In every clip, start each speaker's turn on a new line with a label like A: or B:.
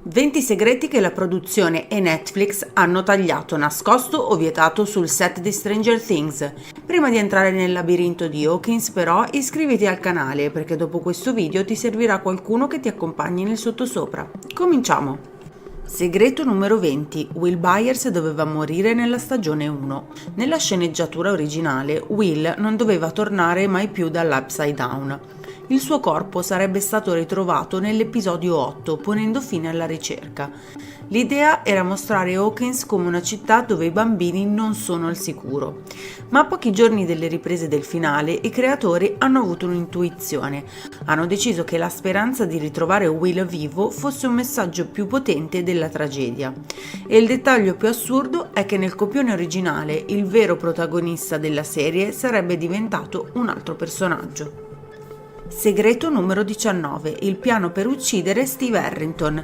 A: 20 segreti che la produzione e Netflix hanno tagliato, nascosto o vietato sul set di Stranger Things. Prima di entrare nel labirinto di Hawkins, però, iscriviti al canale perché dopo questo video ti servirà qualcuno che ti accompagni nel sottosopra. Cominciamo! Segreto numero 20. Will Byers doveva morire nella stagione 1. Nella sceneggiatura originale, Will non doveva tornare mai più dall'Upside Down. Il suo corpo sarebbe stato ritrovato nell'episodio 8, ponendo fine alla ricerca. L'idea era mostrare Hawkins come una città dove i bambini non sono al sicuro. Ma a pochi giorni delle riprese del finale, i creatori hanno avuto un'intuizione. Hanno deciso che la speranza di ritrovare Will vivo fosse un messaggio più potente della tragedia. E il dettaglio più assurdo è che nel copione originale il vero protagonista della serie sarebbe diventato un altro personaggio. Segreto numero 19. Il piano per uccidere Steve Harrington.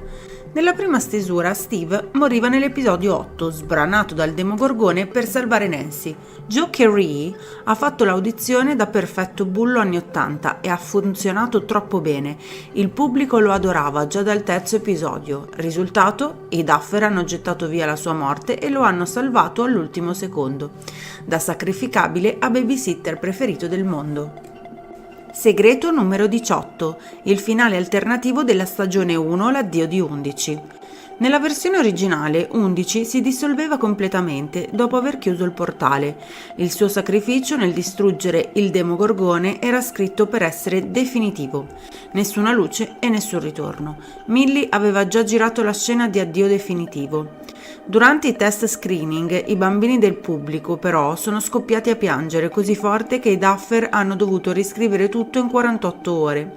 A: Nella prima stesura Steve moriva nell'episodio 8, sbranato dal Demogorgone per salvare Nancy. Joe Keery ha fatto l'audizione da perfetto bullo anni 80 e ha funzionato troppo bene. Il pubblico lo adorava già dal terzo episodio. Risultato? I Duffer hanno gettato via la sua morte e lo hanno salvato all'ultimo secondo. Da sacrificabile a babysitter preferito del mondo. Segreto numero 18. Il finale alternativo della stagione 1, l'addio di 11. Nella versione originale 11 si dissolveva completamente dopo aver chiuso il portale. Il suo sacrificio nel distruggere il Demogorgone era scritto per essere definitivo. Nessuna luce e nessun ritorno. Millie aveva già girato la scena di addio definitivo. Durante i test screening, i bambini del pubblico però sono scoppiati a piangere così forte che i Duffer hanno dovuto riscrivere tutto in 48 ore.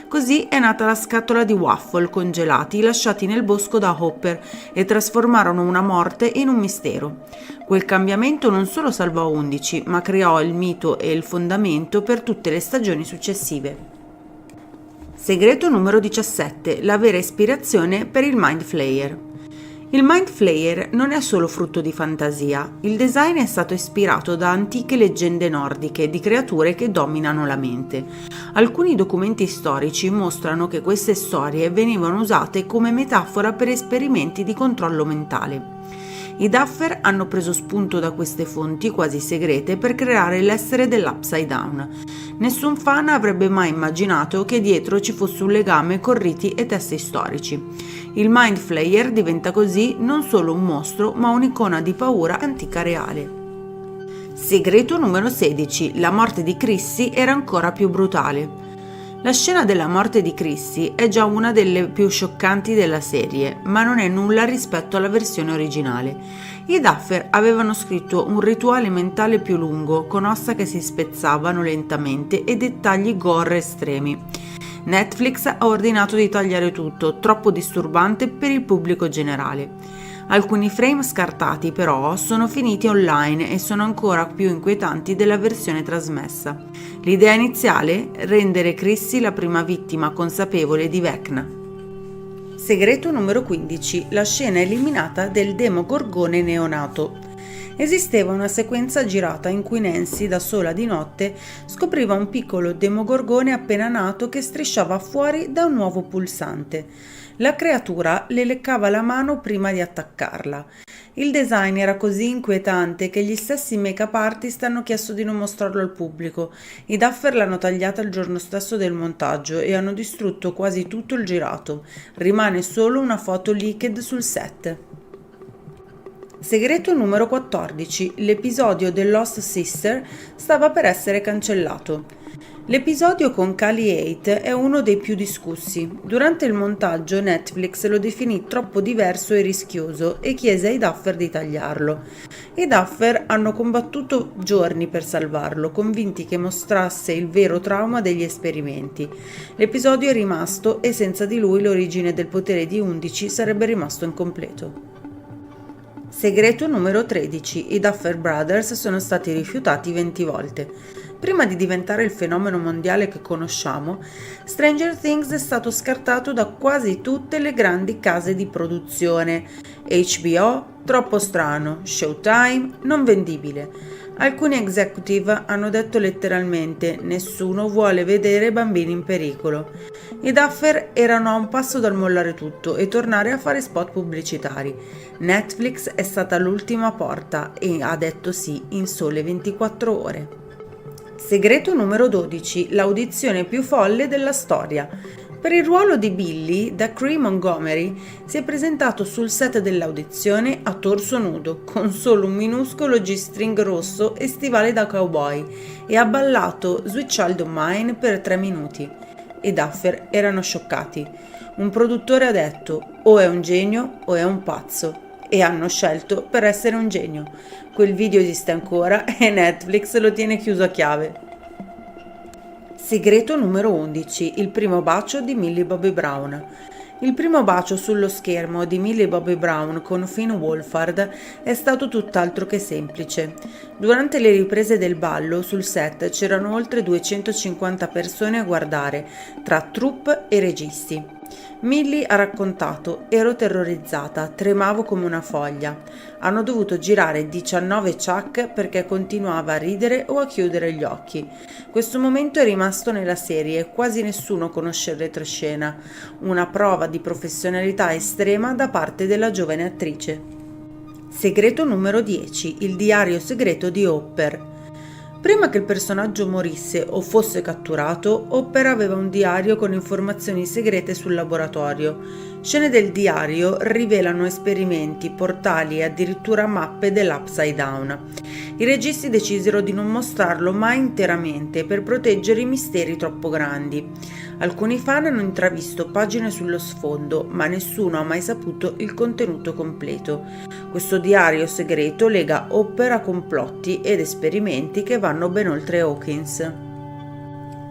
A: Così è nata la scatola di waffle congelati lasciati nel bosco da Hopper e trasformarono una morte in un mistero. Quel cambiamento non solo salvò 11, ma creò il mito e il fondamento per tutte le stagioni successive. Segreto numero 17. La vera ispirazione per il Mind Flayer. Il Mind Flayer non è solo frutto di fantasia, il design è stato ispirato da antiche leggende nordiche di creature che dominano la mente. Alcuni documenti storici mostrano che queste storie venivano usate come metafora per esperimenti di controllo mentale. I Duffer hanno preso spunto da queste fonti quasi segrete per creare l'essere dell'Upside Down. Nessun fan avrebbe mai immaginato che dietro ci fosse un legame con riti e testi storici. Il Mind Flayer diventa così non solo un mostro, ma un'icona di paura antica reale. Segreto numero 16. La morte di Chrissy era ancora più brutale. La scena della morte di Chrissy è già una delle più scioccanti della serie, ma non è nulla rispetto alla versione originale. I Duffer avevano scritto un rituale mentale più lungo, con ossa che si spezzavano lentamente e dettagli gore estremi. Netflix ha ordinato di tagliare tutto, troppo disturbante per il pubblico generale. Alcuni frame scartati però sono finiti online e sono ancora più inquietanti della versione trasmessa. L'idea iniziale? Rendere Chrissy la prima vittima consapevole di Vecna. Segreto numero 15. La scena eliminata del Demogorgone neonato. Esisteva una sequenza girata in cui Nancy, da sola di notte, scopriva un piccolo Demogorgone appena nato che strisciava fuori da un nuovo pulsante. La creatura le leccava la mano prima di attaccarla. Il design era così inquietante che gli stessi make-up artist hanno chiesto di non mostrarlo al pubblico. I Duffer l'hanno tagliata il giorno stesso del montaggio e hanno distrutto quasi tutto il girato. Rimane solo una foto leaked sul set. Segreto numero 14. L'episodio The Lost Sister stava per essere cancellato. L'episodio con Cally Haight è uno dei più discussi. Durante il montaggio Netflix lo definì troppo diverso e rischioso e chiese ai Duffer di tagliarlo. I Duffer hanno combattuto giorni per salvarlo, convinti che mostrasse il vero trauma degli esperimenti. L'episodio è rimasto e senza di lui l'origine del potere di 11 sarebbe rimasto incompleto. Segreto numero 13. I Duffer Brothers sono stati rifiutati 20 volte. Prima di diventare il fenomeno mondiale che conosciamo, Stranger Things è stato scartato da quasi tutte le grandi case di produzione. HBO, troppo strano, Showtime, non vendibile. Alcuni executive hanno detto letteralmente: nessuno vuole vedere bambini in pericolo. I Duffer erano a un passo dal mollare tutto e tornare a fare spot pubblicitari. Netflix è stata l'ultima porta e ha detto sì in sole 24 ore. Segreto numero 12, l'audizione più folle della storia. Per il ruolo di Billy, Dacre Montgomery si è presentato sul set dell'audizione a torso nudo, con solo un minuscolo G-string rosso e stivali da cowboy, e ha ballato Sweet Child of Mine per 3 minuti. I Duffer erano scioccati. Un produttore ha detto: o è un genio o è un pazzo, e hanno scelto per essere un genio. Quel video esiste ancora e Netflix lo tiene chiuso a chiave. Segreto numero 11, il primo bacio di Millie Bobby Brown. Il primo bacio sullo schermo di Millie Bobby Brown con Finn Wolfhard è stato tutt'altro che semplice. Durante le riprese del ballo sul set c'erano oltre 250 persone a guardare, tra troupe e registi. Millie ha raccontato: ero terrorizzata, tremavo come una foglia. Hanno dovuto girare 19 chuck perché continuava a ridere o a chiudere gli occhi. Questo momento è rimasto nella serie e quasi nessuno conosce il retroscena, una prova di professionalità estrema da parte della giovane attrice. Segreto numero 10, il diario segreto di Hopper. Prima che il personaggio morisse o fosse catturato, Hopper aveva un diario con informazioni segrete sul laboratorio. Scene del diario rivelano esperimenti, portali e addirittura mappe dell'Upside Down. I registi decisero di non mostrarlo mai interamente per proteggere i misteri troppo grandi. Alcuni fan hanno intravisto pagine sullo sfondo, ma nessuno ha mai saputo il contenuto completo. Questo diario segreto lega Hopper a complotti ed esperimenti che vanno ben oltre Hawkins.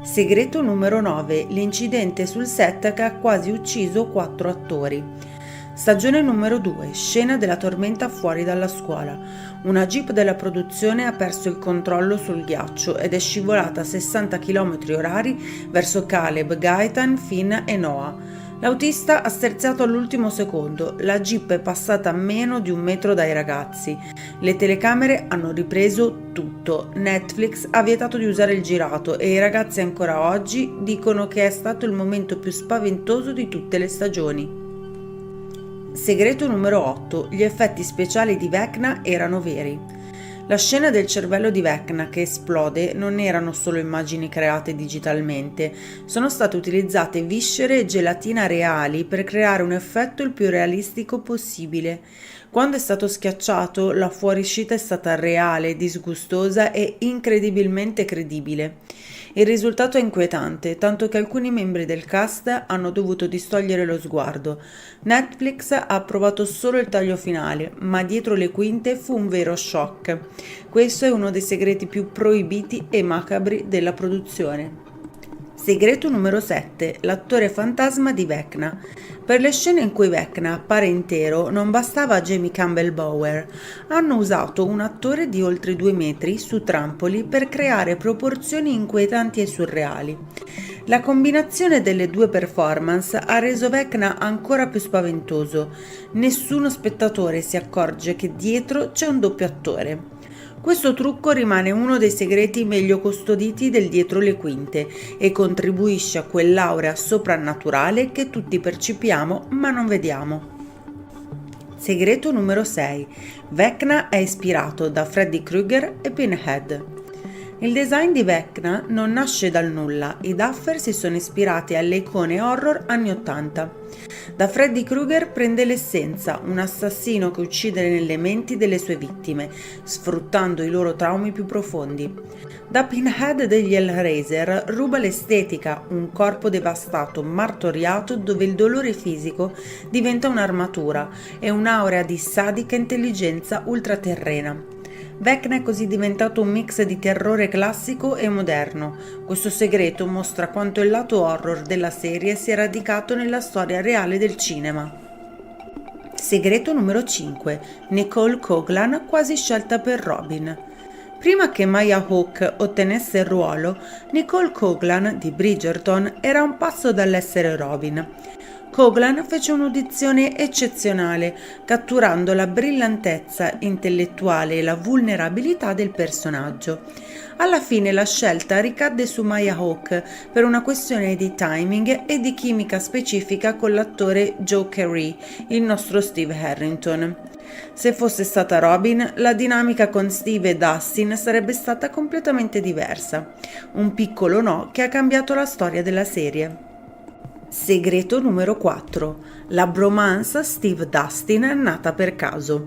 A: Segreto numero 9, l'incidente sul set che ha quasi ucciso 4 attori. Stagione numero 2, scena della tormenta fuori dalla scuola. Una jeep della produzione ha perso il controllo sul ghiaccio ed è scivolata a 60 km/h verso Caleb, Gaetan, Finn e Noah. L'autista ha sterzato all'ultimo secondo, la jeep è passata a meno di 1 metro dai ragazzi. Le telecamere hanno ripreso tutto. Netflix ha vietato di usare il girato e i ragazzi ancora oggi dicono che è stato il momento più spaventoso di tutte le stagioni. Segreto numero 8. Gli effetti speciali di Vecna erano veri. La scena del cervello di Vecna che esplode non erano solo immagini create digitalmente, sono state utilizzate viscere e gelatina reali per creare un effetto il più realistico possibile. Quando è stato schiacciato, la fuoriuscita è stata reale, disgustosa e incredibilmente credibile. Il risultato è inquietante, tanto che alcuni membri del cast hanno dovuto distogliere lo sguardo. Netflix ha approvato solo il taglio finale, ma dietro le quinte fu un vero shock. Questo è uno dei segreti più proibiti e macabri della produzione. Segreto numero 7. L'attore fantasma di Vecna. Per le scene in cui Vecna appare intero non bastava a Jamie Campbell Bower. Hanno usato un attore di oltre 2 metri su trampoli per creare proporzioni inquietanti e surreali. La combinazione delle due performance ha reso Vecna ancora più spaventoso. Nessuno spettatore si accorge che dietro c'è un doppio attore. Questo trucco rimane uno dei segreti meglio custoditi del dietro le quinte e contribuisce a quell'aura soprannaturale che tutti percepiamo ma non vediamo. Segreto numero 6. Vecna è ispirato da Freddy Krueger e Pinhead. Il design di Vecna non nasce dal nulla, i Duffer si sono ispirati alle icone horror anni 80. Da Freddy Krueger prende l'essenza, un assassino che uccide nelle menti delle sue vittime, sfruttando i loro traumi più profondi. Da Pinhead degli Hellraiser ruba l'estetica, un corpo devastato, martoriato, dove il dolore fisico diventa un'armatura e un'aurea di sadica intelligenza ultraterrena. Vecna è così diventato un mix di terrore classico e moderno. Questo segreto mostra quanto il lato horror della serie sia radicato nella storia reale del cinema. Segreto numero 5. Nicole Coughlan quasi scelta per Robin. Prima che Maya Hawke ottenesse il ruolo, Nicole Coughlan di Bridgerton era a un passo dall'essere Robin. Coughlan fece un'audizione eccezionale, catturando la brillantezza intellettuale e la vulnerabilità del personaggio. Alla fine la scelta ricadde su Maya Hawke per una questione di timing e di chimica specifica con l'attore Joe Carey, il nostro Steve Harrington. Se fosse stata Robin, la dinamica con Steve e Dustin sarebbe stata completamente diversa. Un piccolo no che ha cambiato la storia della serie. Segreto numero 4. La bromance Steve-Dustin nata per caso.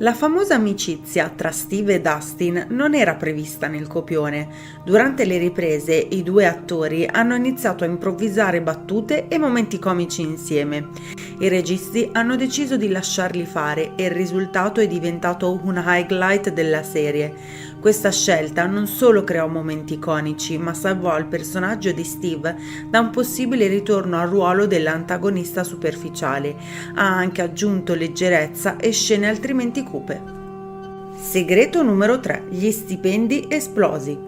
A: La famosa amicizia tra Steve e Dustin non era prevista nel copione. Durante le riprese i due attori hanno iniziato a improvvisare battute e momenti comici insieme. I registi hanno deciso di lasciarli fare e il risultato è diventato un highlight della serie. Questa scelta non solo creò momenti iconici, ma salvò il personaggio di Steve da un possibile ritorno al ruolo dell'antagonista superficiale. Ha anche aggiunto leggerezza e scene altrimenti cupe. Segreto numero 3. Gli stipendi esplosi.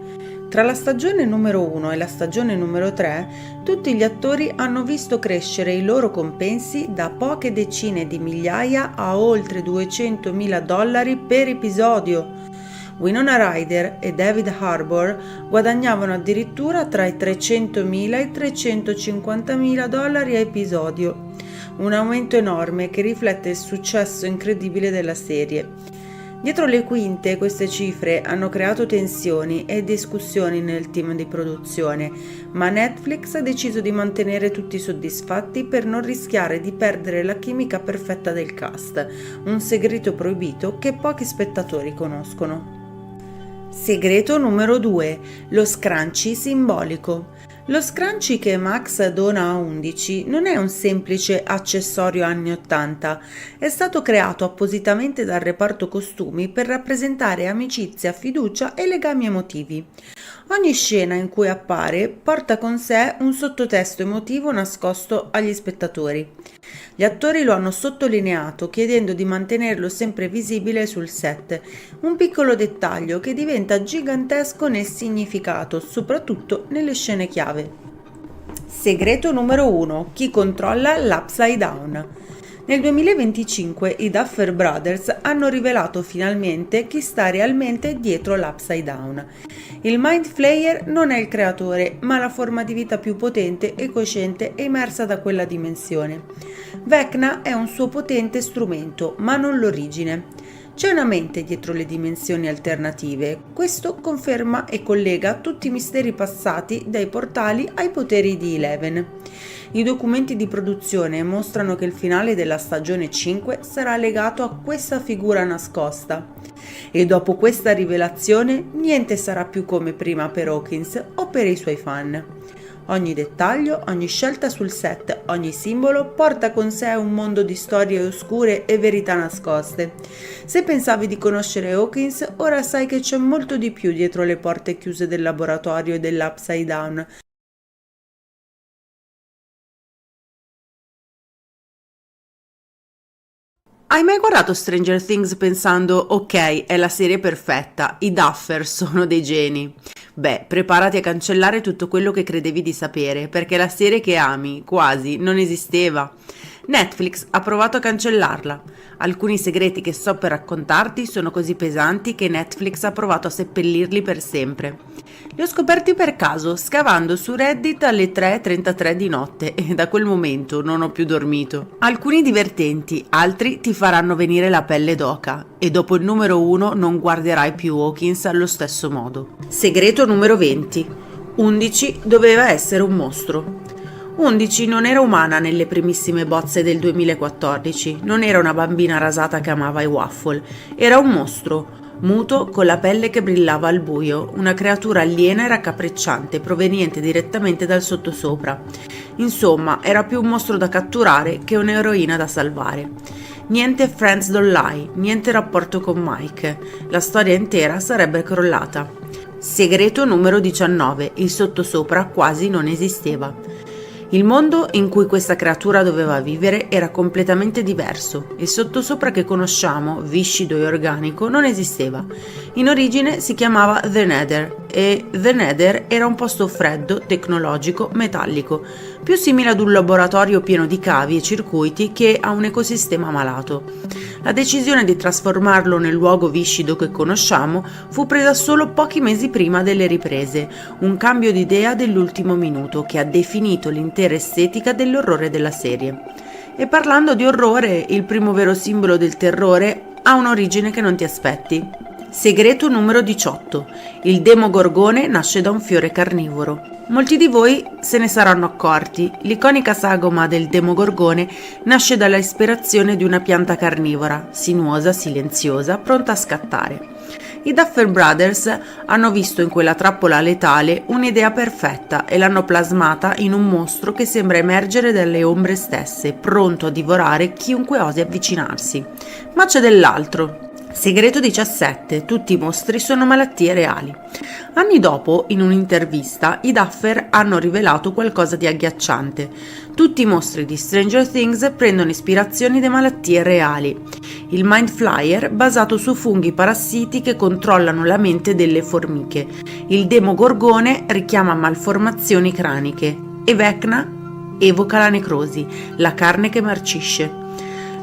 A: Tra la stagione numero 1 e la stagione numero 3, tutti gli attori hanno visto crescere i loro compensi da poche decine di migliaia a oltre $200.000 per episodio. Winona Ryder e David Harbour guadagnavano addirittura tra i $300.000 e i $350.000 a episodio, un aumento enorme che riflette il successo incredibile della serie. Dietro le quinte queste cifre hanno creato tensioni e discussioni nel team di produzione, ma Netflix ha deciso di mantenere tutti soddisfatti per non rischiare di perdere la chimica perfetta del cast, un segreto proibito che pochi spettatori conoscono. Segreto numero 2. Lo scrunchie simbolico. Lo scrunchie che Max dona a 11 non è un semplice accessorio anni 80, è stato creato appositamente dal reparto costumi per rappresentare amicizia, fiducia e legami emotivi. Ogni scena in cui appare porta con sé un sottotesto emotivo nascosto agli spettatori. Gli attori lo hanno sottolineato chiedendo di mantenerlo sempre visibile sul set, un piccolo dettaglio che diventa gigantesco nel significato, soprattutto nelle scene chiave. Segreto numero 1. Chi controlla l'Upside Down? Nel 2025 i Duffer Brothers hanno rivelato finalmente chi sta realmente dietro l'Upside Down. Il Mind Flayer non è il creatore, ma la forma di vita più potente e cosciente emersa da quella dimensione. Vecna è un suo potente strumento, ma non l'origine. C'è una mente dietro le dimensioni alternative. Questo conferma e collega tutti i misteri passati dai portali ai poteri di Eleven. I documenti di produzione mostrano che il finale della stagione 5 sarà legato a questa figura nascosta. E dopo questa rivelazione niente sarà più come prima per Hawkins o per i suoi fan. Ogni dettaglio, ogni scelta sul set, ogni simbolo porta con sé un mondo di storie oscure e verità nascoste. Se pensavi di conoscere Hawkins, ora sai che c'è molto di più dietro le porte chiuse del laboratorio e dell'Upside Down. Hai mai guardato Stranger Things pensando, ok, è la serie perfetta, i Duffer sono dei geni? Beh, preparati a cancellare tutto quello che credevi di sapere, perché la serie che ami, quasi, non esisteva. Netflix ha provato a cancellarla. Alcuni segreti che sto per raccontarti sono così pesanti che Netflix ha provato a seppellirli per sempre. Li ho scoperti per caso, scavando su Reddit alle 3:33 di notte e da quel momento non ho più dormito. Alcuni divertenti, altri ti faranno venire la pelle d'oca e dopo il numero 1 non guarderai più Hawkins allo stesso modo. Segreto numero 20. 11 doveva essere un mostro. 11 non era umana nelle primissime bozze del 2014, non era una bambina rasata che amava i waffle, era un mostro, muto con la pelle che brillava al buio, una creatura aliena e raccapricciante proveniente direttamente dal sottosopra. Insomma, era più un mostro da catturare che un'eroina da salvare. Niente Friends Don't Lie, niente rapporto con Mike, la storia intera sarebbe crollata. Segreto numero 19, il sottosopra quasi non esisteva. Il mondo in cui questa creatura doveva vivere era completamente diverso. Il sottosopra che conosciamo, viscido e organico, non esisteva. In origine si chiamava The Nether e The Nether era un posto freddo, tecnologico, metallico, più simile ad un laboratorio pieno di cavi e circuiti che a un ecosistema malato. La decisione di trasformarlo nel luogo viscido che conosciamo fu presa solo pochi mesi prima delle riprese, un cambio di idea dell'ultimo minuto che ha definito l'intera estetica dell'orrore della serie. E parlando di orrore, il primo vero simbolo del terrore ha un'origine che non ti aspetti. Segreto numero 18. Il Demogorgone nasce da un fiore carnivoro. Molti di voi se ne saranno accorti, l'iconica sagoma del Demogorgone nasce dalla ispirazione di una pianta carnivora, sinuosa, silenziosa, pronta a scattare. I Duffer Brothers hanno visto in quella trappola letale un'idea perfetta e l'hanno plasmata in un mostro che sembra emergere dalle ombre stesse, pronto a divorare chiunque osi avvicinarsi. Ma c'è dell'altro. Segreto 17. Tutti i mostri sono malattie reali. Anni dopo, in un'intervista, i Duffer hanno rivelato qualcosa di agghiacciante. Tutti i mostri di Stranger Things prendono ispirazioni da malattie reali. Il Mind Flyer basato su funghi parassiti che controllano la mente delle formiche. Il Demogorgone richiama malformazioni craniche. E Vecna evoca la necrosi, la carne che marcisce.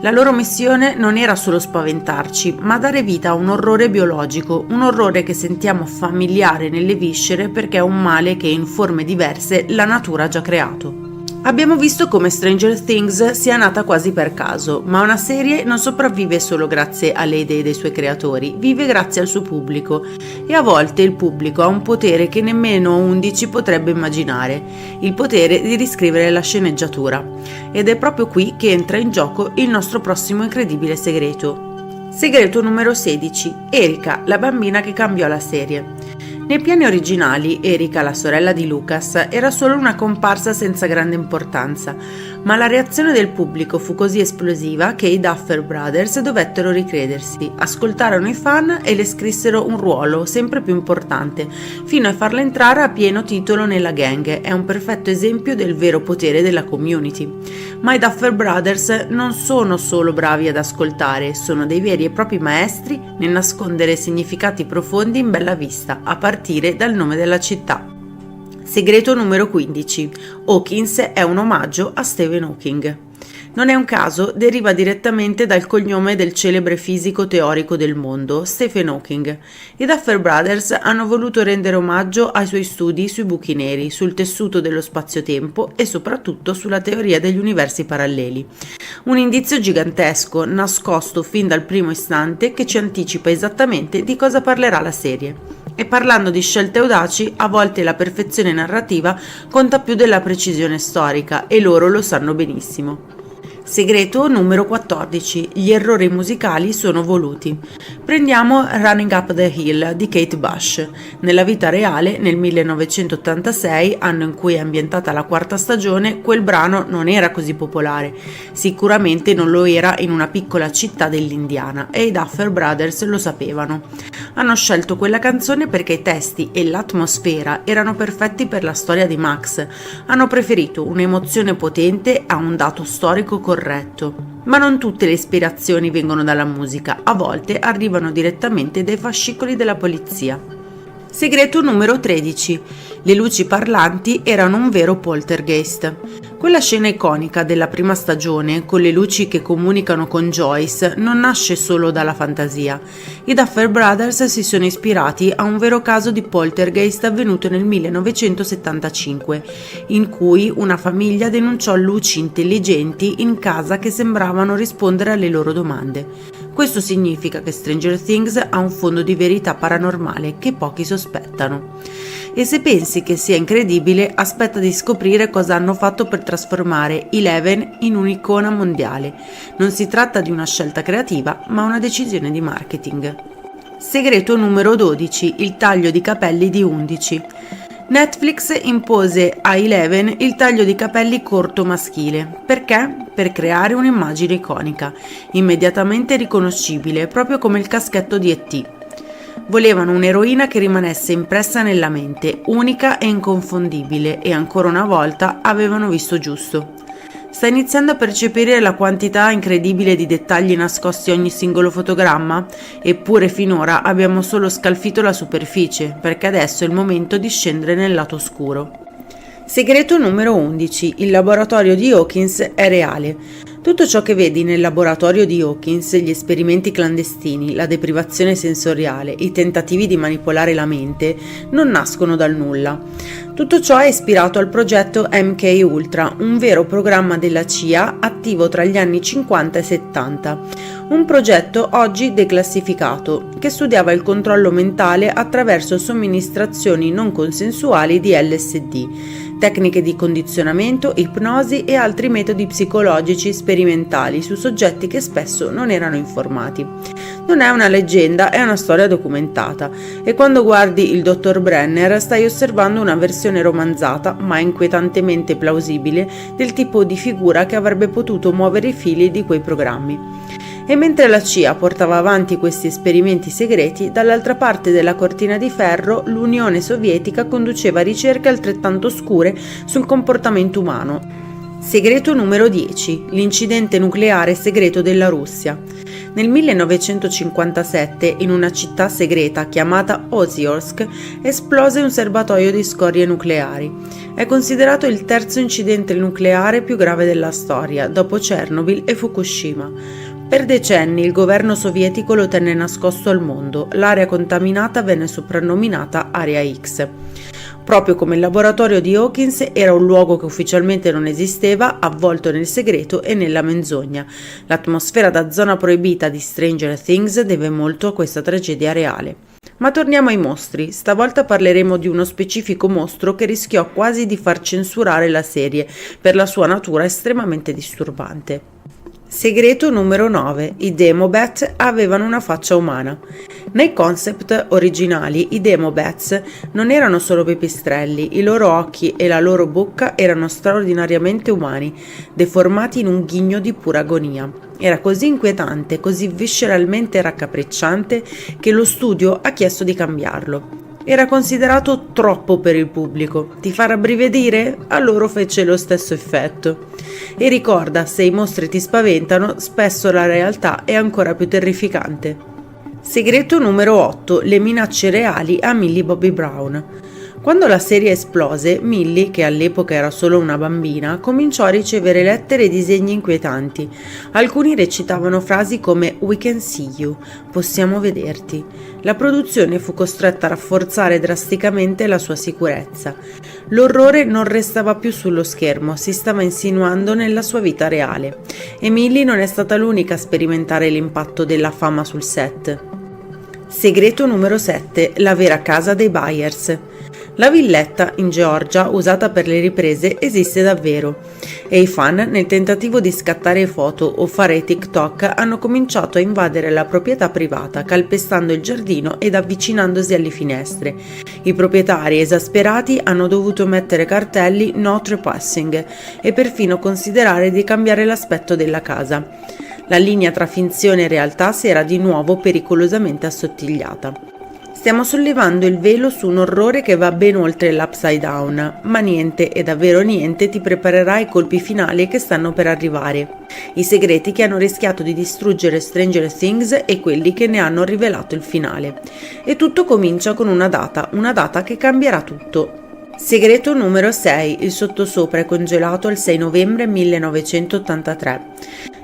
A: La loro missione non era solo spaventarci, ma dare vita a un orrore biologico, un orrore che sentiamo familiare nelle viscere perché è un male che in forme diverse la natura ha già creato. Abbiamo visto come Stranger Things sia nata quasi per caso, ma una serie non sopravvive solo grazie alle idee dei suoi creatori, vive grazie al suo pubblico e a volte il pubblico ha un potere che nemmeno 11 potrebbe immaginare, il potere di riscrivere la sceneggiatura. Ed è proprio qui che entra in gioco il nostro prossimo incredibile segreto. Segreto numero 16. Erika, la bambina che cambiò la serie. Nei piani originali, Erika, la sorella di Lucas, era solo una comparsa senza grande importanza, ma la reazione del pubblico fu così esplosiva che i Duffer Brothers dovettero ricredersi, ascoltarono i fan e le scrissero un ruolo sempre più importante, fino a farla entrare a pieno titolo nella gang. È un perfetto esempio del vero potere della community. Ma i Duffer Brothers non sono solo bravi ad ascoltare, sono dei veri e propri maestri nel nascondere significati profondi in bella vista, a partire dal nome della città. Segreto numero 15. Hawkins è un omaggio a Stephen Hawking. Non è un caso, deriva direttamente dal cognome del celebre fisico teorico del mondo, Stephen Hawking. I Duffer Brothers hanno voluto rendere omaggio ai suoi studi sui buchi neri, sul tessuto dello spazio-tempo e soprattutto sulla teoria degli universi paralleli. Un indizio gigantesco, nascosto fin dal primo istante, che ci anticipa esattamente di cosa parlerà la serie. E parlando di scelte audaci, a volte la perfezione narrativa conta più della precisione storica e loro lo sanno benissimo. Segreto numero 14. Gli errori musicali sono voluti. Prendiamo Running Up the Hill di Kate Bush. Nella vita reale, nel 1986, anno in cui è ambientata la quarta stagione, quel brano non era così popolare. Sicuramente non lo era in una piccola città dell'Indiana e i Duffer Brothers lo sapevano. Hanno scelto quella canzone perché i testi e l'atmosfera erano perfetti per la storia di Max. Hanno preferito un'emozione potente a un dato storico corretto. Ma non tutte le ispirazioni vengono dalla musica, a volte arrivano direttamente dai fascicoli della polizia. Segreto numero 13. Le luci parlanti erano un vero poltergeist. Quella scena iconica della prima stagione, con le luci che comunicano con Joyce, non nasce solo dalla fantasia. I Duffer Brothers si sono ispirati a un vero caso di poltergeist avvenuto nel 1975, in cui una famiglia denunciò luci intelligenti in casa che sembravano rispondere alle loro domande. Questo significa che Stranger Things ha un fondo di verità paranormale che pochi sospettano. E se pensi che sia incredibile, aspetta di scoprire cosa hanno fatto per trasformare Eleven in un'icona mondiale. Non si tratta di una scelta creativa, ma una decisione di marketing. Segreto numero 12. Il taglio di capelli di 11. Netflix impose a Eleven il taglio di capelli corto maschile. Perché? Per creare un'immagine iconica, immediatamente riconoscibile, proprio come il caschetto di E.T. Volevano un'eroina che rimanesse impressa nella mente, unica e inconfondibile, e ancora una volta avevano visto giusto. Sta iniziando a percepire la quantità incredibile di dettagli nascosti a ogni singolo fotogramma? Eppure finora abbiamo solo scalfito la superficie, perché adesso è il momento di scendere nel lato oscuro. Segreto numero 11. Il laboratorio di Hawkins è reale. Tutto ciò che vedi nel laboratorio di Hawkins, gli esperimenti clandestini, la deprivazione sensoriale, i tentativi di manipolare la mente, non nascono dal nulla. Tutto ciò è ispirato al progetto MK Ultra, un vero programma della CIA attivo tra gli anni 50 e 70. Un progetto oggi declassificato, che studiava il controllo mentale attraverso somministrazioni non consensuali di LSD, tecniche di condizionamento, ipnosi e altri metodi psicologici sperimentali su soggetti che spesso non erano informati. Non è una leggenda, è una storia documentata, e quando guardi il dottor Brenner stai osservando una versione romanzata, ma inquietantemente plausibile, del tipo di figura che avrebbe potuto muovere i fili di quei programmi. E mentre la CIA portava avanti questi esperimenti segreti, dall'altra parte della cortina di ferro l'Unione Sovietica conduceva ricerche altrettanto oscure sul comportamento umano. Segreto numero 10. L'incidente nucleare segreto della Russia. Nel 1957, in una città segreta chiamata Oziorsk, esplose un serbatoio di scorie nucleari. È considerato il terzo incidente nucleare più grave della storia, dopo Chernobyl e Fukushima. Per decenni il governo sovietico lo tenne nascosto al mondo. L'area contaminata venne soprannominata Area X. Proprio come il laboratorio di Hawkins, era un luogo che ufficialmente non esisteva, avvolto nel segreto e nella menzogna. L'atmosfera da zona proibita di Stranger Things deve molto a questa tragedia reale. Ma torniamo ai mostri. Stavolta parleremo di uno specifico mostro che rischiò quasi di far censurare la serie per la sua natura estremamente disturbante. Segreto numero 9. I Demobats avevano una faccia umana. Nei concept originali i Demobats non erano solo pipistrelli, i loro occhi e la loro bocca erano straordinariamente umani, deformati in un ghigno di pura agonia. Era così inquietante, così visceralmente raccapricciante che lo studio ha chiesto di cambiarlo. Era considerato troppo per il pubblico. Ti fa rabbrividire? A loro fece lo stesso effetto. E ricorda, se i mostri ti spaventano, spesso la realtà è ancora più terrificante. Segreto numero 8. Le minacce reali a Millie Bobby Brown. Quando la serie esplose, Millie, che all'epoca era solo una bambina, cominciò a ricevere lettere e disegni inquietanti. Alcuni recitavano frasi come "We can see you", possiamo vederti. La produzione fu costretta a rafforzare drasticamente la sua sicurezza. L'orrore non restava più sullo schermo, si stava insinuando nella sua vita reale. E Millie non è stata l'unica a sperimentare l'impatto della fama sul set. Segreto numero 7. La vera casa dei Byers. La villetta in Georgia usata per le riprese esiste davvero e i fan, nel tentativo di scattare foto o fare TikTok, hanno cominciato a invadere la proprietà privata, calpestando il giardino ed avvicinandosi alle finestre. I proprietari, esasperati, hanno dovuto mettere cartelli "No trespassing" e perfino considerare di cambiare l'aspetto della casa. La linea tra finzione e realtà si era di nuovo pericolosamente assottigliata. Stiamo sollevando il velo su un orrore che va ben oltre l'Upside Down, ma niente e davvero niente ti preparerà ai colpi finali che stanno per arrivare. I segreti che hanno rischiato di distruggere Stranger Things e quelli che ne hanno rivelato il finale. E tutto comincia con una data che cambierà tutto. Segreto numero 6. Il sottosopra è congelato al 6 novembre 1983.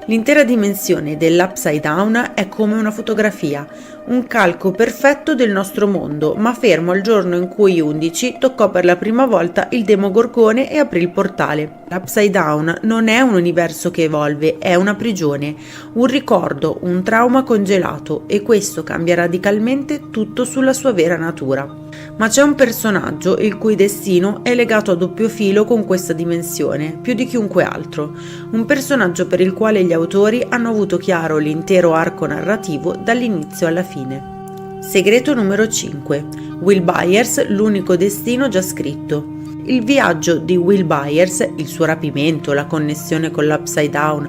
A: L'intera dimensione dell'Upside Down è come una fotografia, un calco perfetto del nostro mondo, ma fermo al giorno in cui 11 toccò per la prima volta il Demogorgone e aprì il portale. L'Upside Down non è un universo che evolve, è una prigione, un ricordo, un trauma congelato, e questo cambia radicalmente tutto sulla sua vera natura. Ma c'è un personaggio il cui destino è legato a doppio filo con questa dimensione, più di chiunque altro. Un personaggio per il quale gli autori hanno avuto chiaro l'intero arco narrativo dall'inizio alla fine. Segreto numero 5. Will Byers, l'unico destino già scritto. Il viaggio di Will Byers, il suo rapimento, la connessione con l'Upside Down,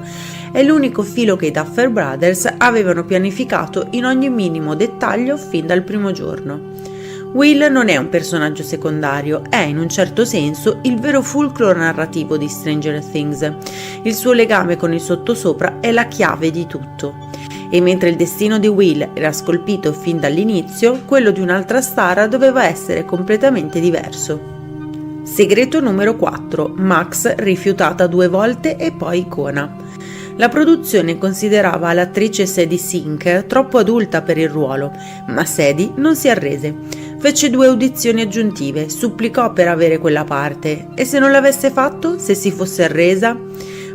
A: è l'unico filo che i Duffer Brothers avevano pianificato in ogni minimo dettaglio fin dal primo giorno. Will non è un personaggio secondario, è in un certo senso il vero fulcro narrativo di Stranger Things. Il suo legame con il sottosopra è la chiave di tutto. E mentre il destino di Will era scolpito fin dall'inizio, quello di un'altra star doveva essere completamente diverso. Segreto numero 4. Max rifiutata 2 volte e poi icona. La produzione considerava l'attrice Sadie Sink troppo adulta per il ruolo, ma Sadie non si arrese. Fece 2 audizioni aggiuntive, supplicò per avere quella parte e se non l'avesse fatto, se si fosse arresa?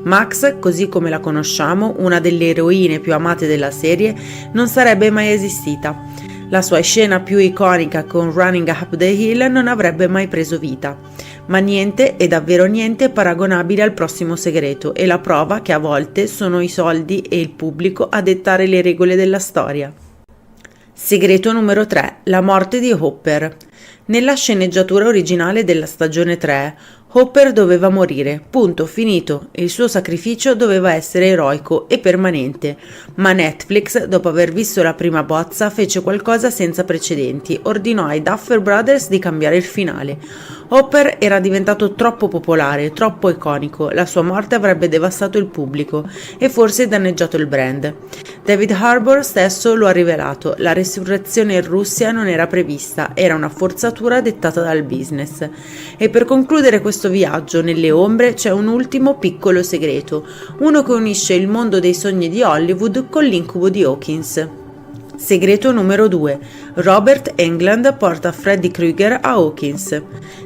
A: Max, così come la conosciamo, una delle eroine più amate della serie, non sarebbe mai esistita. La sua scena più iconica con Running Up the Hill non avrebbe mai preso vita. Ma niente e davvero niente è paragonabile al prossimo segreto e la prova che a volte sono i soldi e il pubblico a dettare le regole della storia. Segreto numero 3. La morte di Hopper. Nella sceneggiatura originale della stagione 3, Hopper doveva morire, punto, finito. Il suo sacrificio doveva essere eroico e permanente, ma Netflix, dopo aver visto la prima bozza, fece qualcosa senza precedenti, ordinò ai Duffer Brothers di cambiare il finale. Hopper era diventato troppo popolare, troppo iconico, la sua morte avrebbe devastato il pubblico e forse danneggiato il brand. David Harbour stesso lo ha rivelato, la resurrezione in Russia non era prevista, era una forzatura dettata dal business. E per concludere questo viaggio nelle ombre c'è un ultimo piccolo segreto, uno che unisce il mondo dei sogni di Hollywood con l'incubo di Hawkins. Segreto numero 2. Robert Englund porta Freddy Krueger a Hawkins.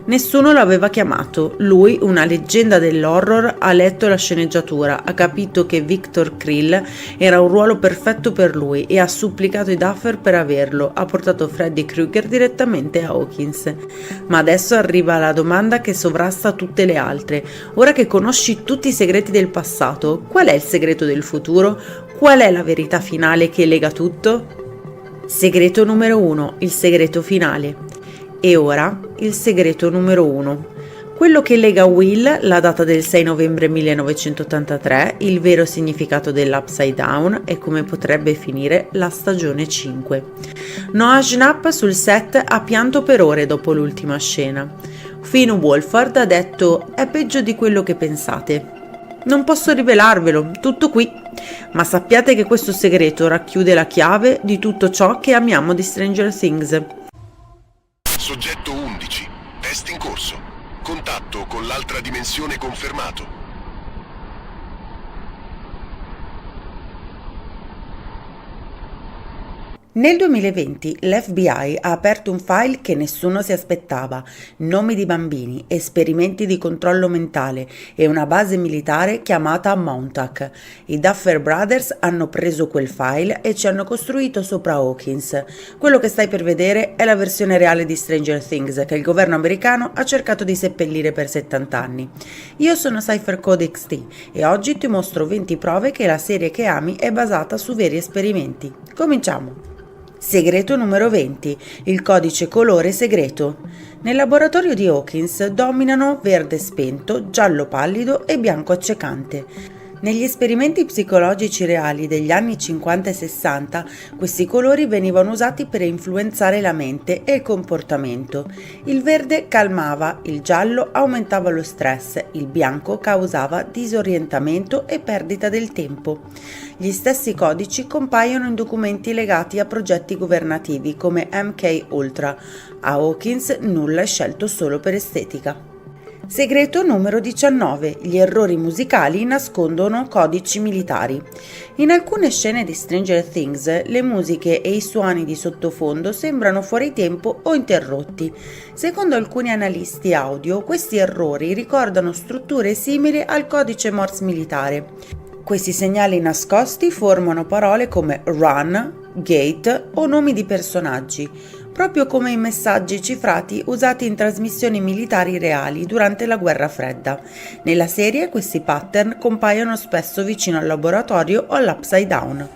A: Nessuno l'aveva chiamato. Lui, una leggenda dell'horror, ha letto la sceneggiatura, ha capito che Victor Krill era un ruolo perfetto per lui e ha supplicato i Duffer per averlo. Ha portato Freddy Krueger direttamente a Hawkins. Ma adesso arriva la domanda che sovrasta tutte le altre. Ora che conosci tutti i segreti del passato, qual è il segreto del futuro? Qual è la verità finale che lega tutto? Segreto numero 1. Il segreto finale. E ora il segreto numero 1. Quello che lega Will, la data del 6 novembre 1983, il vero significato dell'Upside Down e come potrebbe finire la stagione 5. Noah Schnapp sul set ha pianto per ore dopo l'ultima scena. Finn Wolfhard ha detto: è peggio di quello che pensate. Non posso rivelarvelo, tutto qui, ma sappiate che questo segreto racchiude la chiave di tutto ciò che amiamo di Stranger Things.
B: Soggetto 11. Test in corso. Contatto con l'altra dimensione confermato.
A: Nel 2020 l'FBI ha aperto un file che nessuno si aspettava, nomi di bambini, esperimenti di controllo mentale e una base militare chiamata Montauk. I Duffer Brothers hanno preso quel file e ci hanno costruito sopra Hawkins. Quello che stai per vedere è la versione reale di Stranger Things che il governo americano ha cercato di seppellire per 70 anni. Io sono CypherCode XT e oggi ti mostro 20 prove che la serie che ami è basata su veri esperimenti. Cominciamo! Segreto numero 20. Il codice colore segreto. Nel laboratorio di Hawkins dominano verde spento, giallo pallido e bianco accecante. Negli esperimenti psicologici reali degli anni 50 e 60, questi colori venivano usati per influenzare la mente e il comportamento. Il verde calmava, il giallo aumentava lo stress, il bianco causava disorientamento e perdita del tempo. Gli stessi codici compaiono in documenti legati a progetti governativi come MK Ultra. A Hawkins nulla è scelto solo per estetica. Segreto numero 19. Gli errori musicali nascondono codici militari. In alcune scene di Stranger Things, le musiche e i suoni di sottofondo sembrano fuori tempo o interrotti. Secondo alcuni analisti audio, questi errori ricordano strutture simili al codice Morse militare. Questi segnali nascosti formano parole come run, gate o nomi di personaggi, proprio come i messaggi cifrati usati in trasmissioni militari reali durante la Guerra Fredda. Nella serie questi pattern compaiono spesso vicino al laboratorio o all'Upside Down.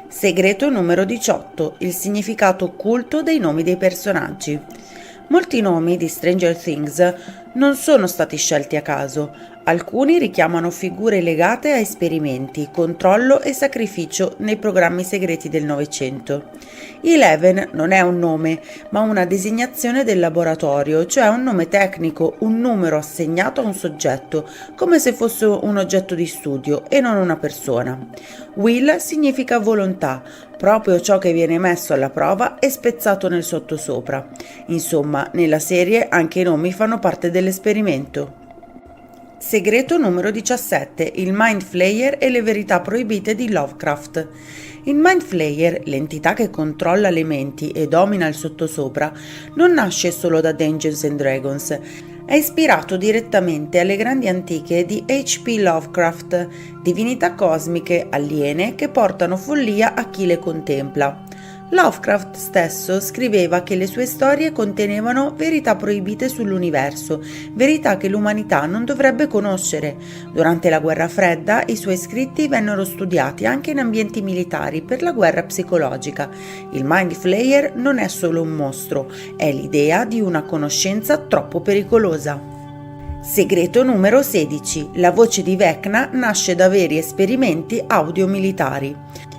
A: Segreto numero 18. Il significato occulto dei nomi dei personaggi. Molti nomi di Stranger Things non sono stati scelti a caso. Alcuni richiamano figure legate a esperimenti, controllo e sacrificio nei programmi segreti del Novecento. Eleven non è un nome, ma una designazione del laboratorio, cioè un nome tecnico, un numero assegnato a un soggetto, come se fosse un oggetto di studio e non una persona. Will significa volontà, proprio ciò che viene messo alla prova e spezzato nel sottosopra. Insomma, nella serie anche i nomi fanno parte dell'esperimento. Segreto numero 17. Il Mind Flayer e le verità proibite di Lovecraft. Il Mind Flayer, l'entità che controlla le menti e domina il sottosopra, non nasce solo da Dungeons and Dragons. È ispirato direttamente alle grandi antiche di H.P. Lovecraft, divinità cosmiche aliene che portano follia a chi le contempla. Lovecraft stesso scriveva che le sue storie contenevano verità proibite sull'universo, verità che l'umanità non dovrebbe conoscere. Durante la Guerra Fredda i suoi scritti vennero studiati anche in ambienti militari per la guerra psicologica. Il Mind Flayer non è solo un mostro, è l'idea di una conoscenza troppo pericolosa. Segreto numero 16. La voce di Vecna nasce da veri esperimenti audio-militari.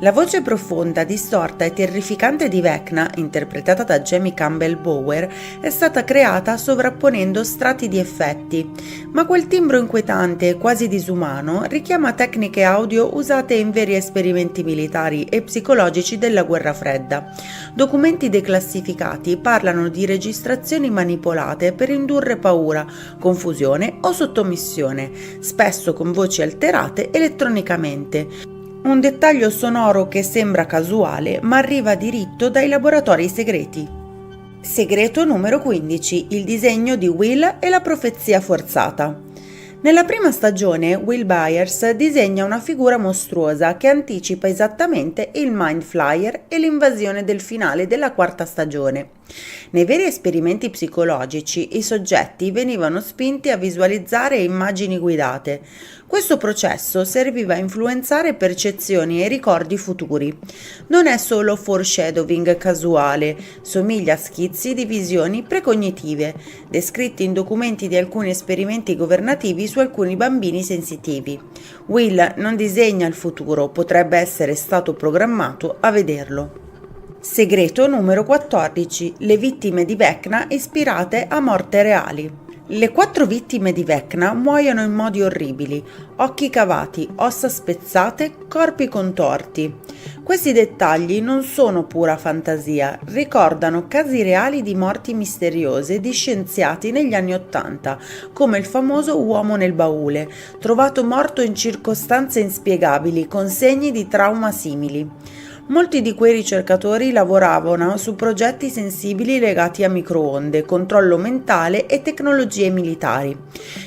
A: La voce profonda, distorta e terrificante di Vecna, interpretata da Jamie Campbell Bower, è stata creata sovrapponendo strati di effetti, ma quel timbro inquietante e quasi disumano richiama tecniche audio usate in veri esperimenti militari e psicologici della Guerra Fredda. Documenti declassificati parlano di registrazioni manipolate per indurre paura, confusione o sottomissione, spesso con voci alterate elettronicamente. Un dettaglio sonoro che sembra casuale, ma arriva diritto dai laboratori segreti. Segreto numero 15. Il disegno di Will e la profezia forzata. Nella prima stagione, Will Byers disegna una figura mostruosa che anticipa esattamente il Mind Flayer e l'invasione del finale della quarta stagione. Nei veri esperimenti psicologici, i soggetti venivano spinti a visualizzare immagini guidate. Questo processo serviva a influenzare percezioni e ricordi futuri. Non è solo foreshadowing casuale, somiglia a schizzi di visioni precognitive, descritti in documenti di alcuni esperimenti governativi su alcuni bambini sensitivi. Will non disegna il futuro, potrebbe essere stato programmato a vederlo. Segreto numero 14. Le vittime di Vecna ispirate a morte reali. Le 4 vittime di Vecna muoiono in modi orribili: occhi cavati, ossa spezzate, corpi contorti. Questi dettagli non sono pura fantasia, ricordano casi reali di morti misteriose di scienziati negli anni '80, come il famoso uomo nel baule, trovato morto in circostanze inspiegabili con segni di trauma simili. Molti di quei ricercatori lavoravano su progetti sensibili legati a microonde, controllo mentale e tecnologie militari.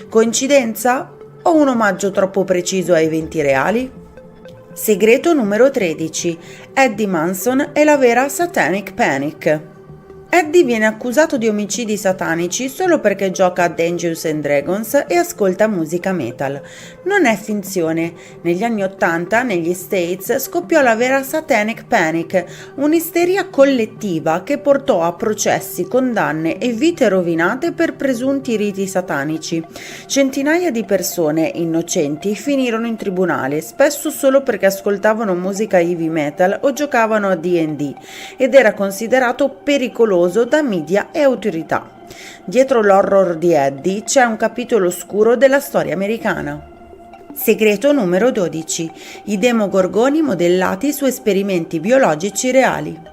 A: Coincidenza o un omaggio troppo preciso a eventi reali? Segreto numero 13. Eddie Munson e la vera Satanic Panic. Eddie viene accusato di omicidi satanici solo perché gioca a Dungeons and Dragons e ascolta musica metal. Non è finzione. Negli anni '80, negli States, scoppiò la vera Satanic Panic, un'isteria collettiva che portò a processi, condanne e vite rovinate per presunti riti satanici. Centinaia di persone innocenti finirono in tribunale, spesso solo perché ascoltavano musica heavy metal o giocavano a D&D, ed era considerato pericoloso da media e autorità. Dietro l'horror di Eddie c'è un capitolo oscuro della storia americana. Segreto numero 12. I demogorgoni modellati su esperimenti biologici reali.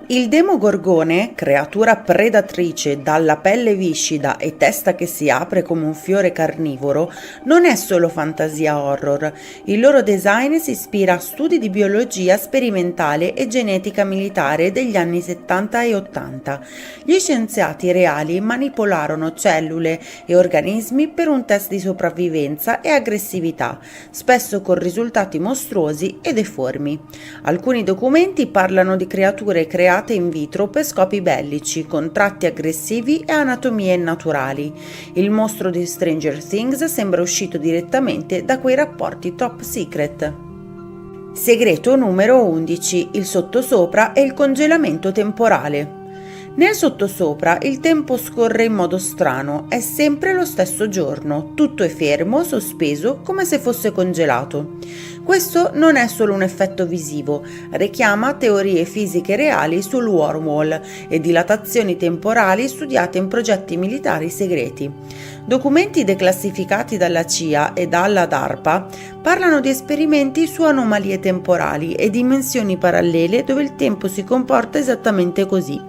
A: Il demogorgone, creatura predatrice dalla pelle viscida e testa che si apre come un fiore carnivoro, non è solo fantasia horror. Il loro design si ispira a studi di biologia sperimentale e genetica militare degli anni 70 e 80. Gli scienziati reali manipolarono cellule e organismi per un test di sopravvivenza e aggressività, spesso con risultati mostruosi e deformi. Alcuni documenti parlano di creature create in vitro per scopi bellici, con tratti aggressivi e anatomie innaturali. Il mostro di Stranger Things sembra uscito direttamente da quei rapporti top secret. Segreto numero 11. Il sottosopra e il congelamento temporale. Nel sottosopra il tempo scorre in modo strano, è sempre lo stesso giorno, tutto è fermo, sospeso, come se fosse congelato. Questo non è solo un effetto visivo, richiama teorie fisiche reali sul wormhole e dilatazioni temporali studiate in progetti militari segreti. Documenti declassificati dalla CIA e dalla DARPA parlano di esperimenti su anomalie temporali e dimensioni parallele dove il tempo si comporta esattamente così.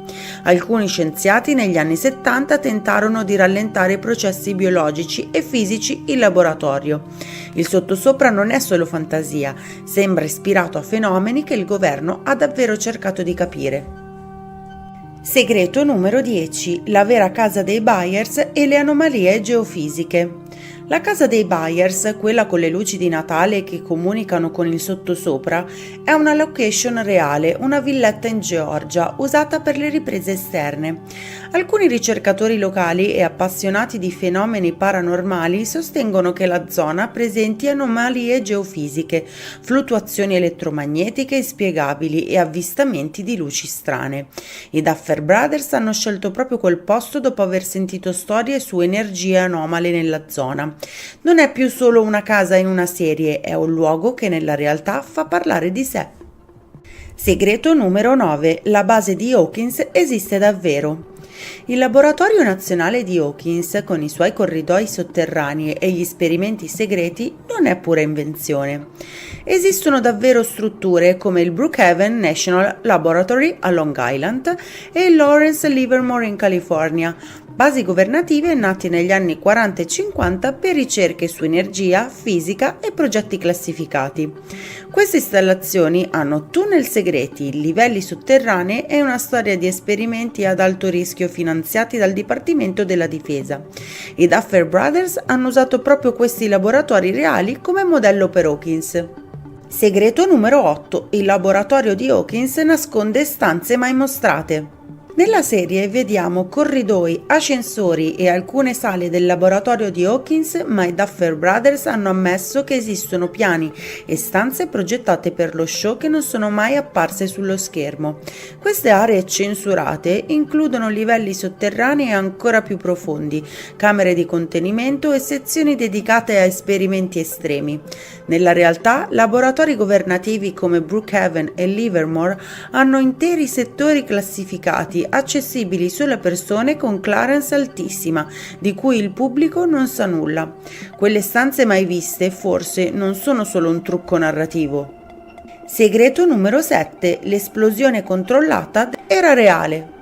A: Alcuni scienziati negli anni 70 tentarono di rallentare i processi biologici e fisici in laboratorio. Il sottosopra non è solo fantasia, sembra ispirato a fenomeni che il governo ha davvero cercato di capire. Segreto numero 10. La vera casa dei Byers e le anomalie geofisiche. La casa dei Byers, quella con le luci di Natale che comunicano con il sottosopra, è una location reale, una villetta in Georgia usata per le riprese esterne. Alcuni ricercatori locali e appassionati di fenomeni paranormali sostengono che la zona presenti anomalie geofisiche, fluttuazioni elettromagnetiche inspiegabili e avvistamenti di luci strane. I Duffer Brothers hanno scelto proprio quel posto dopo aver sentito storie su energie anomale nella zona. Non è più solo una casa in una serie, è un luogo che nella realtà fa parlare di sé. Segreto numero 9. La base di Hawkins esiste davvero. Il Laboratorio Nazionale di Hawkins, con i suoi corridoi sotterranei e gli esperimenti segreti, non è pura invenzione. Esistono davvero strutture come il Brookhaven National Laboratory a Long Island e il Lawrence Livermore in California, basi governative nate negli anni 40 e 50 per ricerche su energia, fisica e progetti classificati. Queste installazioni hanno tunnel segreti, livelli sotterranei e una storia di esperimenti ad alto rischio finanziati dal Dipartimento della Difesa. I Duffer Brothers hanno usato proprio questi laboratori reali come modello per Hawkins. Segreto numero 8. Il laboratorio di Hawkins nasconde stanze mai mostrate. Nella serie vediamo corridoi, ascensori e alcune sale del laboratorio di Hawkins, ma i Duffer Brothers hanno ammesso che esistono piani e stanze progettate per lo show che non sono mai apparse sullo schermo. Queste aree censurate includono livelli sotterranei ancora più profondi, camere di contenimento e sezioni dedicate a esperimenti estremi. Nella realtà, laboratori governativi come Brookhaven e Livermore hanno interi settori classificati accessibili solo a persone con clearance altissima, di cui il pubblico non sa nulla. Quelle stanze mai viste forse non sono solo un trucco narrativo. Segreto numero 7. L'esplosione controllata era reale.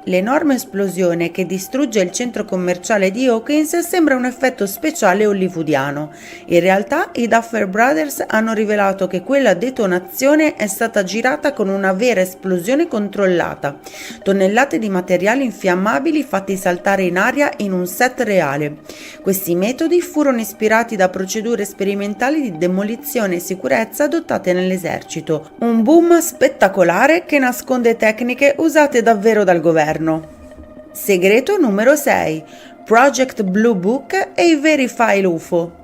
A: L'enorme esplosione che distrugge il centro commerciale di Hawkins sembra un effetto speciale hollywoodiano. In realtà i Duffer Brothers hanno rivelato che quella detonazione è stata girata con una vera esplosione controllata. Tonnellate di materiali infiammabili fatti saltare in aria in un set reale. Questi metodi furono ispirati da procedure sperimentali di demolizione e sicurezza adottate nell'esercito. Un boom spettacolare che nasconde tecniche usate davvero dal governo. Segreto numero 6. Project Blue Book e i veri file UFO.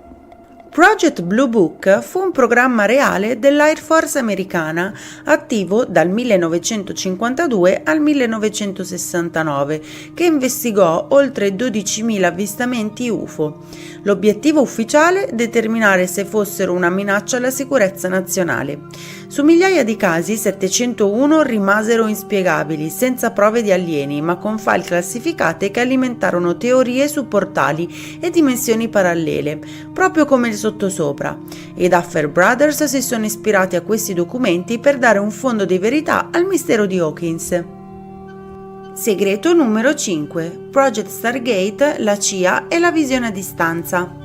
A: Project Blue Book fu un programma reale dell'Air Force americana attivo dal 1952 al 1969 che investigò oltre 12.000 avvistamenti UFO. L'obiettivo ufficiale? Determinare se fossero una minaccia alla sicurezza nazionale. Su migliaia di casi, 701 rimasero inspiegabili, senza prove di alieni, ma con file classificate che alimentarono teorie su portali e dimensioni parallele, proprio come il sottosopra. I Duffer Brothers si sono ispirati a questi documenti per dare un fondo di verità al mistero di Hawkins. Segreto numero 5. Project Stargate, la CIA e la visione a distanza.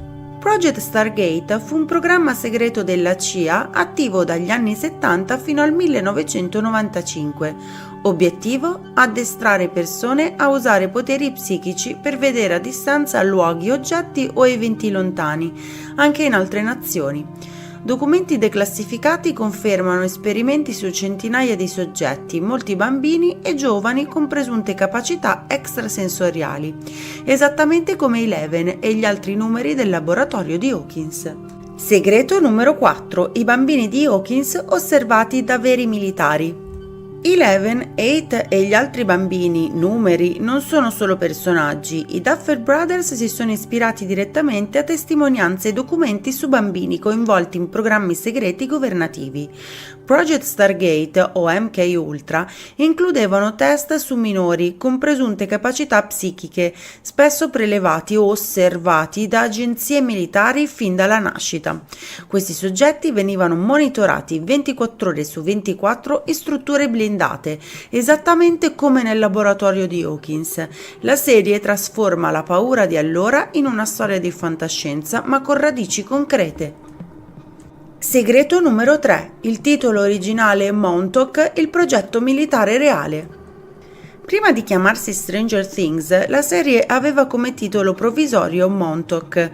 A: Project Stargate fu un programma segreto della CIA attivo dagli anni 70 fino al 1995. Obiettivo? Addestrare persone a usare poteri psichici per vedere a distanza luoghi, oggetti o eventi lontani, anche in altre nazioni. Documenti declassificati confermano esperimenti su centinaia di soggetti, molti bambini e giovani con presunte capacità extrasensoriali, esattamente come i Leven e gli altri numeri del laboratorio di Hawkins. Segreto numero 4. I bambini di Hawkins osservati da veri militari. Eleven, Eight e gli altri bambini, numeri, non sono solo personaggi. I Duffer Brothers si sono ispirati direttamente a testimonianze e documenti su bambini coinvolti in programmi segreti governativi. Project Stargate o MK Ultra includevano test su minori con presunte capacità psichiche, spesso prelevati o osservati da agenzie militari fin dalla nascita. Questi soggetti venivano monitorati 24 ore su 24 in strutture blindate, esattamente come nel laboratorio di Hawkins. La serie trasforma la paura di allora in una storia di fantascienza ma con radici concrete. Segreto numero 3. Il titolo originale è Montauk, il progetto militare reale. Prima di chiamarsi Stranger Things, la serie aveva come titolo provvisorio Montauk.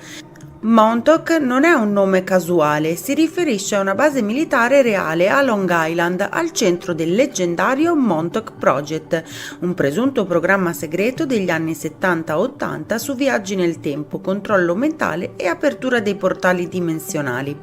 A: Montauk non è un nome casuale, si riferisce a una base militare reale a Long Island, al centro del leggendario Montauk Project, un presunto programma segreto degli anni 70-80 su viaggi nel tempo, controllo mentale e apertura dei portali dimensionali.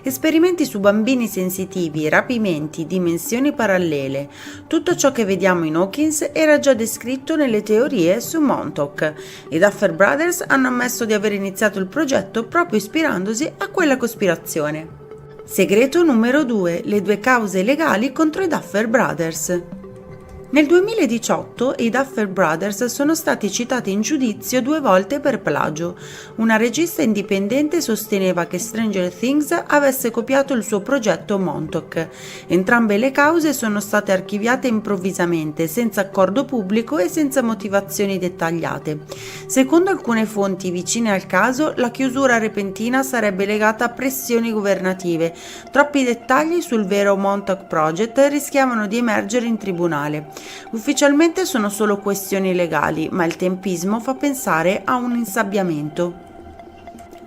A: Esperimenti su bambini sensitivi, rapimenti, dimensioni parallele. Tutto ciò che vediamo in Hawkins era già descritto nelle teorie su Montauk. I Duffer Brothers hanno ammesso di aver iniziato il progetto proprio ispirandosi a quella cospirazione. Segreto numero 2. Le 2 cause legali contro i Duffer Brothers. Nel 2018 i Duffer Brothers sono stati citati in giudizio 2 volte per plagio. Una regista indipendente sosteneva che Stranger Things avesse copiato il suo progetto Montauk. Entrambe le cause sono state archiviate improvvisamente, senza accordo pubblico e senza motivazioni dettagliate. Secondo alcune fonti vicine al caso, la chiusura repentina sarebbe legata a pressioni governative. Troppi dettagli sul vero Montauk Project rischiavano di emergere in tribunale. Ufficialmente sono solo questioni legali, ma il tempismo fa pensare a un insabbiamento.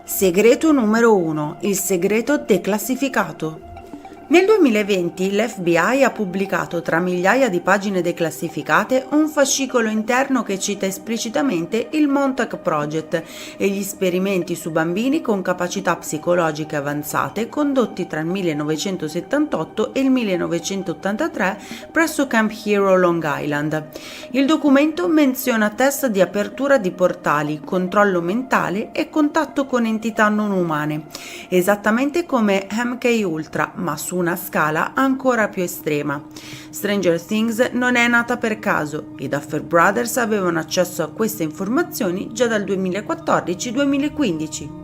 A: Segreto numero 1. Il segreto declassificato. Nel 2020 l'FBI ha pubblicato tra migliaia di pagine declassificate un fascicolo interno che cita esplicitamente il Montauk Project e gli esperimenti su bambini con capacità psicologiche avanzate condotti tra il 1978 e il 1983 presso Camp Hero Long Island. Il documento menziona test di apertura di portali, controllo mentale e contatto con entità non umane, esattamente come MK Ultra, ma su una scala ancora più estrema. Stranger Things non è nata per caso, i Duffer Brothers avevano accesso a queste informazioni già dal 2014-2015.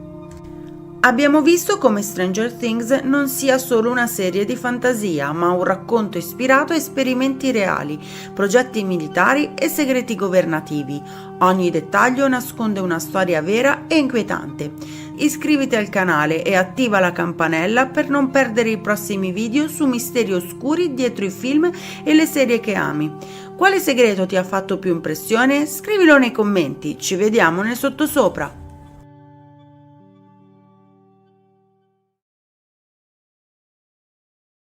A: Abbiamo visto come Stranger Things non sia solo una serie di fantasia, ma un racconto ispirato a esperimenti reali, progetti militari e segreti governativi. Ogni dettaglio nasconde una storia vera e inquietante. Iscriviti al canale e attiva la campanella per non perdere i prossimi video su misteri oscuri dietro i film e le serie che ami. Quale segreto ti ha fatto più impressione? Scrivilo nei commenti, ci vediamo nel sottosopra.